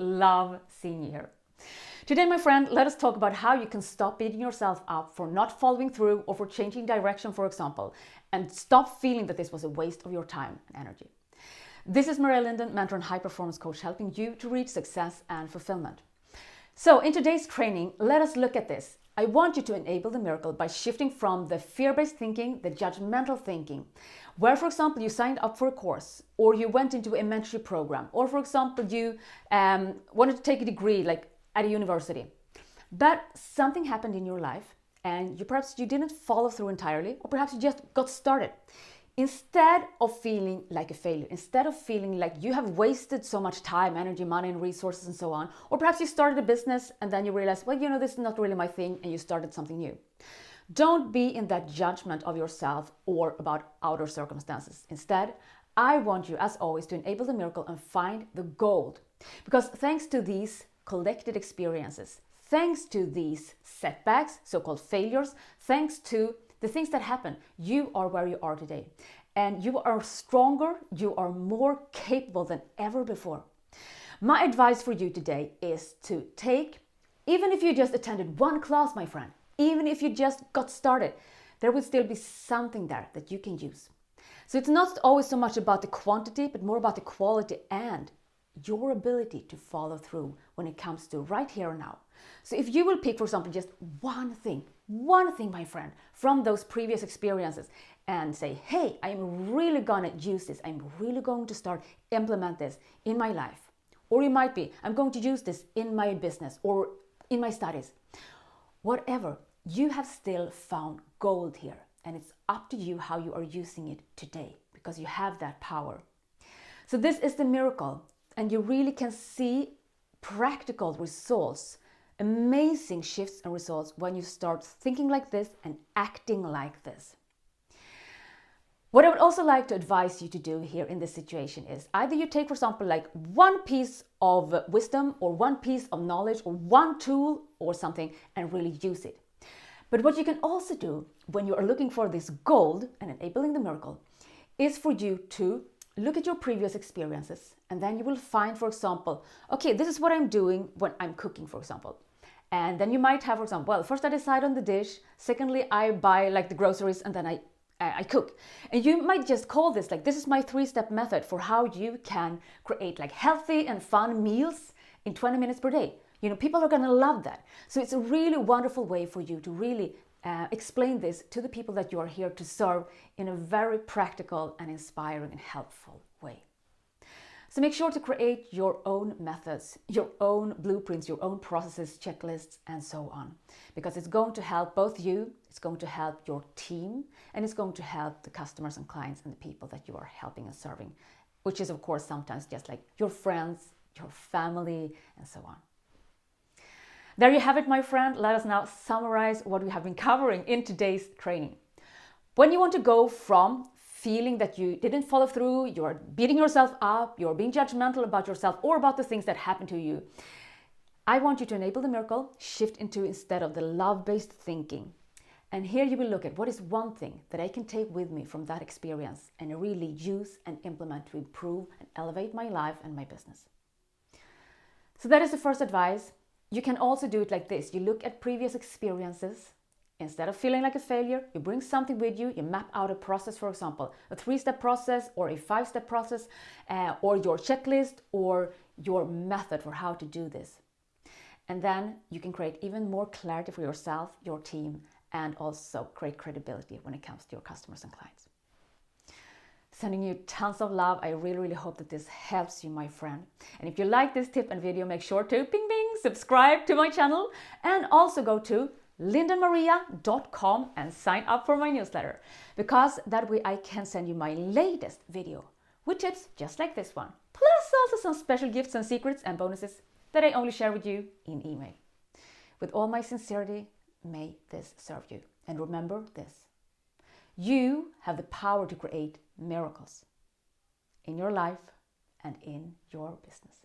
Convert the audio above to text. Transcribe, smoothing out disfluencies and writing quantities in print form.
Love seeing you here. Today, my friend, let us talk about how you can stop beating yourself up for not following through or for changing direction, for example, and stop feeling that this was a waste of your time and energy. This is Linden, mentor and high performance coach, helping you to reach success and fulfillment. So in today's training, let us look at this. I want you to enable the miracle by shifting from the fear-based thinking, the judgmental thinking, where, for example, you signed up for a course, or you went into a mentorship program, or, for example, you wanted to take a degree like at a university. But something happened in your life and perhaps you didn't follow through entirely, or perhaps you just got started. Instead of feeling like a failure, instead of feeling like you have wasted so much time, energy, money, and resources and so on, or perhaps you started a business and then you realized, well, this is not really my thing, and you started something new. Don't be in that judgment of yourself or about outer circumstances. Instead, I want you, as always, to enable the miracle and find the gold. Because thanks to these collected experiences, thanks to these setbacks, so-called failures, thanks to the things that happen, you are where you are today. And you are stronger, you are more capable than ever before. My advice for you today is to take, even if you just attended one class, my friend, even if you just got started, there will still be something there that you can use. So it's not always so much about the quantity, but more about the quality and your ability to follow through when it comes to right here and now. So if you will pick, for example, just one thing, my friend, from those previous experiences and say, hey, I'm really gonna use this. I'm really going to start implement this in my life. Or it might be, I'm going to use this in my business or in my studies. Whatever, you have still found gold here. And it's up to you how you are using it today, because you have that power. So this is the miracle. And you really can see practical results, amazing shifts and results when you start thinking like this and acting like this. What I would also like to advise you to do here in this situation is either you take, for example, like one piece of wisdom or one piece of knowledge or one tool or something and really use it. But what you can also do when you are looking for this gold and enabling the miracle is for you to look at your previous experiences, and then you will find, for example, okay, this is what I'm doing when I'm cooking, for example. And then you might have, for example, well, first I decide on the dish, secondly, I buy like the groceries, and then I cook. And you might just call this like, this is my 3-step method for how you can create like healthy and fun meals in 20 minutes per day. People are gonna love that. So it's a really wonderful way for you to really explain this to the people that you are here to serve in a very practical and inspiring and helpful way. So make sure to create your own methods, your own blueprints, your own processes, checklists, and so on. Because it's going to help both you, it's going to help your team, and it's going to help the customers and clients and the people that you are helping and serving, which is, of course, sometimes just like your friends, your family, and so on. There you have it, my friend. Let us now summarize what we have been covering in today's training. When you want to go from feeling that you didn't follow through, you're beating yourself up, you're being judgmental about yourself or about the things that happen to you, I want you to enable the miracle, shift into instead of the love-based thinking. And here you will look at what is one thing that I can take with me from that experience and really use and implement to improve and elevate my life and my business. So that is the first advice. You can also do it like this. You look at previous experiences. Instead of feeling like a failure, you bring something with you. You map out a process, for example, a 3-step process or a 5-step process, or your checklist or your method for how to do this. And then you can create even more clarity for yourself, your team, and also create credibility when it comes to your customers and clients. Sending you tons of love. I really, really hope that this helps you, my friend. And if you like this tip and video, make sure to ping, ping, subscribe to my channel, and also go to lindenmaria.com and sign up for my newsletter, because that way I can send you my latest video with tips just like this one, plus also some special gifts and secrets and bonuses that I only share with you in email. With all my sincerity, may this serve you. And remember this: you have the power to create miracles in your life and in your business.